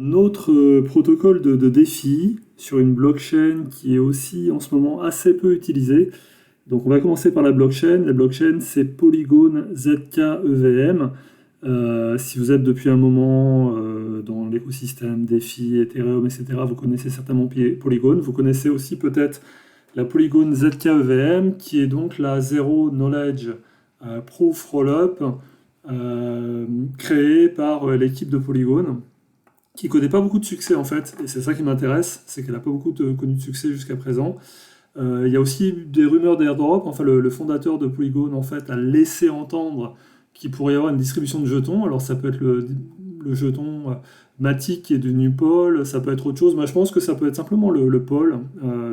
un autre protocole de défi sur une blockchain qui est aussi en ce moment assez peu utilisée. Donc on va commencer par la blockchain. La blockchain, c'est Polygon ZK EVM. Si vous êtes depuis un moment dans l'écosystème DeFi, Ethereum, etc., vous connaissez certainement Polygon. Vous connaissez aussi peut-être la Polygon ZK EVM, qui est donc la Zero Knowledge Proof Rollup créée par l'équipe de Polygon, qui connaît pas beaucoup de succès en fait, et c'est ça qui m'intéresse, c'est qu'elle n'a pas beaucoup connu de succès jusqu'à présent. Il y a aussi des rumeurs d'airdrop. Enfin, le fondateur de Polygon en fait a laissé entendre qu'il pourrait y avoir une distribution de jetons. Alors ça peut être le jeton Matic qui est devenu Pol, ça peut être autre chose. Moi je pense que ça peut être simplement le Pol,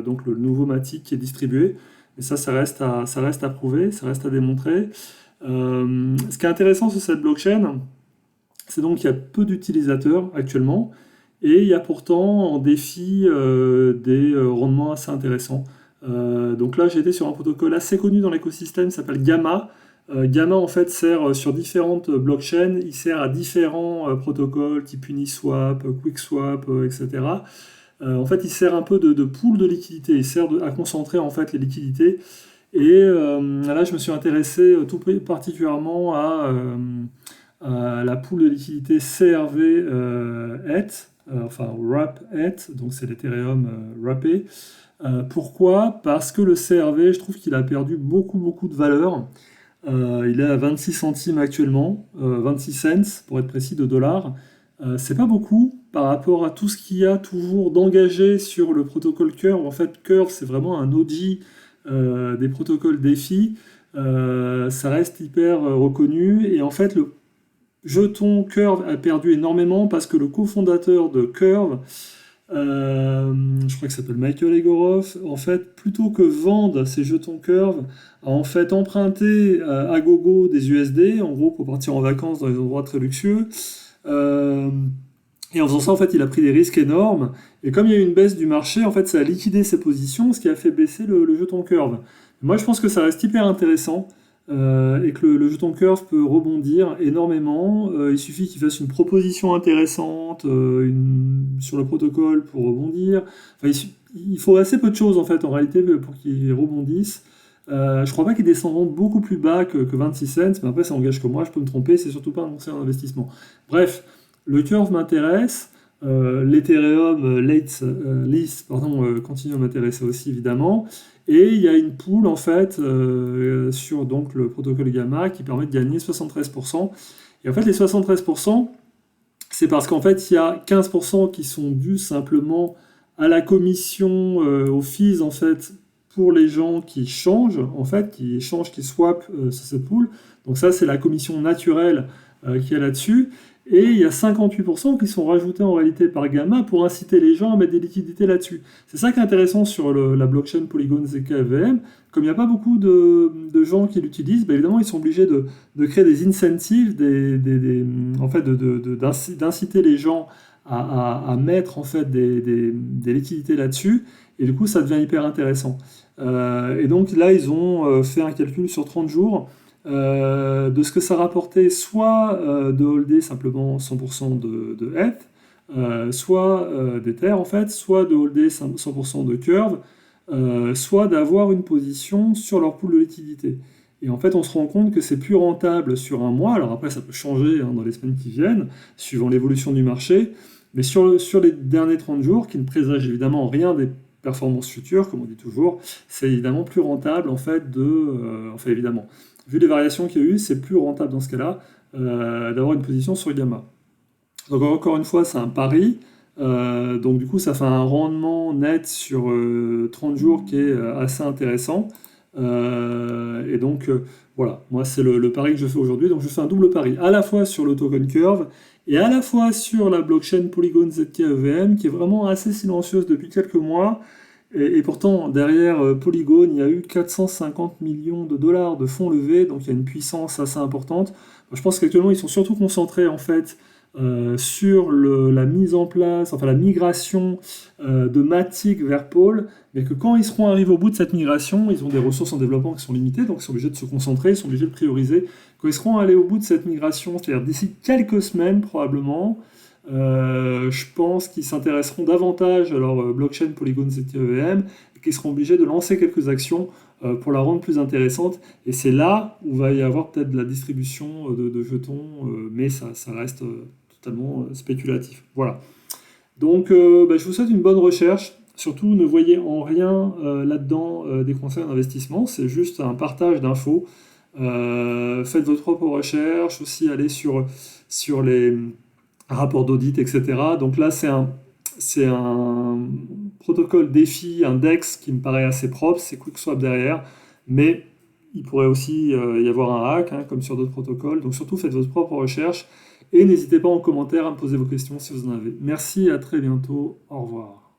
donc le nouveau Matic qui est distribué. Mais ça reste à prouver, ça reste à démontrer. Ce qui est intéressant sur cette blockchain, c'est donc qu'il y a peu d'utilisateurs actuellement, et il y a pourtant en défi des rendements assez intéressants. Donc là, j'ai été sur un protocole assez connu dans l'écosystème, qui s'appelle Gamma. Gamma, en fait, sert sur différentes blockchains, il sert à différents protocoles, type Uniswap, QuickSwap, etc. En fait, il sert un peu de pool de liquidité, il sert à concentrer en fait les liquidités. Et là, je me suis intéressé tout particulièrement à la pool de liquidité CRV enfin wrap donc c'est l'Ethereum wrappé. Pourquoi? Parce que le CRV, je trouve qu'il a perdu beaucoup, beaucoup de valeur. Il est à 26 centimes actuellement, 26 cents pour être précis de dollars. C'est pas beaucoup par rapport à tout ce qu'il y a toujours d'engagé sur le protocole Curve. En fait, Curve, c'est vraiment un OG des protocoles DeFi. Ça reste hyper reconnu. Et en fait, le jeton Curve a perdu énormément parce que le cofondateur de Curve, je crois qu'il s'appelle Michael Egorov, en fait, plutôt que vendre ses jetons Curve, a en fait emprunté à gogo des USD, en gros pour partir en vacances dans les endroits très luxueux. Euh, et en faisant ça, en fait, il a pris des risques énormes. Et comme il y a eu une baisse du marché, en fait, ça a liquidé ses positions, ce qui a fait baisser le jeton Curve. Moi, je pense que ça reste hyper intéressant et que le jeton Curve peut rebondir énormément. Il suffit qu'il fasse une proposition intéressante sur le protocole pour rebondir. Enfin, il faut assez peu de choses en fait en réalité pour qu'il rebondisse. Je crois pas qu'il descendront beaucoup plus bas que 26 cents, mais après ça engage que moi, je peux me tromper, c'est surtout pas annoncé un investissement. Bref, le Curve m'intéresse. L'Ethereum Lease continue à m'intéresser aussi évidemment, et il y a une pool en fait sur donc le protocole Gamma qui permet de gagner 73%. Et en fait les 73%, c'est parce qu'en fait il y a 15% qui sont dus simplement à la commission, aux fees en fait pour les gens qui changent en fait, qui swap sur cette pool. Donc ça c'est la commission naturelle qu'il y a là-dessus. Et il y a 58% qui sont rajoutés en réalité par Gamma pour inciter les gens à mettre des liquidités là-dessus. C'est ça qui est intéressant sur la blockchain Polygon ZK-EVM. Comme il n'y a pas beaucoup de gens qui l'utilisent, bah évidemment ils sont obligés de créer des incentives, en fait d'inciter les gens à mettre en fait des liquidités là-dessus. Et du coup ça devient hyper intéressant. Et donc là ils ont fait un calcul sur 30 jours. De ce que ça rapportait, soit de holder simplement 100% de ETH, soit d'Ether en fait, soit de holder 100% de Curve, soit d'avoir une position sur leur pool de liquidité. Et en fait, on se rend compte que c'est plus rentable sur un mois. Alors après, ça peut changer dans les semaines qui viennent, suivant l'évolution du marché. Mais sur les derniers 30 jours, qui ne présagent évidemment rien des performances futures, comme on dit toujours, c'est évidemment plus rentable en fait enfin évidemment. Vu les variations qu'il y a eu, c'est plus rentable dans ce cas-là d'avoir une position sur Gamma. Donc encore une fois, c'est un pari. Donc du coup, ça fait un rendement net sur 30 jours qui est assez intéressant. Et donc voilà, moi c'est le pari que je fais aujourd'hui. Donc je fais un double pari, à la fois sur le token Curve et à la fois sur la blockchain Polygon ZK-EVM, qui est vraiment assez silencieuse depuis quelques mois. Et pourtant, derrière Polygon, il y a eu 450 millions de dollars de fonds levés, donc il y a une puissance assez importante. Je pense qu'actuellement, ils sont surtout concentrés en fait sur la mise en place, enfin la migration de Matic vers Pôle, mais que quand ils seront arrivés au bout de cette migration, ils ont des ressources en développement qui sont limitées, donc ils sont obligés de se concentrer, ils sont obligés de prioriser. Quand ils seront allés au bout de cette migration, c'est-à-dire d'ici quelques semaines probablement, Je pense qu'ils s'intéresseront davantage à leur blockchain Polygon ZTEVM et qu'ils seront obligés de lancer quelques actions pour la rendre plus intéressante. Et c'est là où va y avoir peut-être de la distribution de jetons, mais ça reste totalement spéculatif. Voilà. Donc, je vous souhaite une bonne recherche. Surtout, ne voyez en rien là-dedans des conseils d'investissement. C'est juste un partage d'infos. Faites votre propre recherche. Aussi, allez sur les rapports d'audit, etc. Donc là, c'est un protocole DeFi, un DEX qui me paraît assez propre. C'est QuickSwap derrière. Mais il pourrait aussi y avoir un hack, hein, comme sur d'autres protocoles. Donc surtout, faites votre propre recherche. Et n'hésitez pas en commentaire à me poser vos questions si vous en avez. Merci, à très bientôt. Au revoir.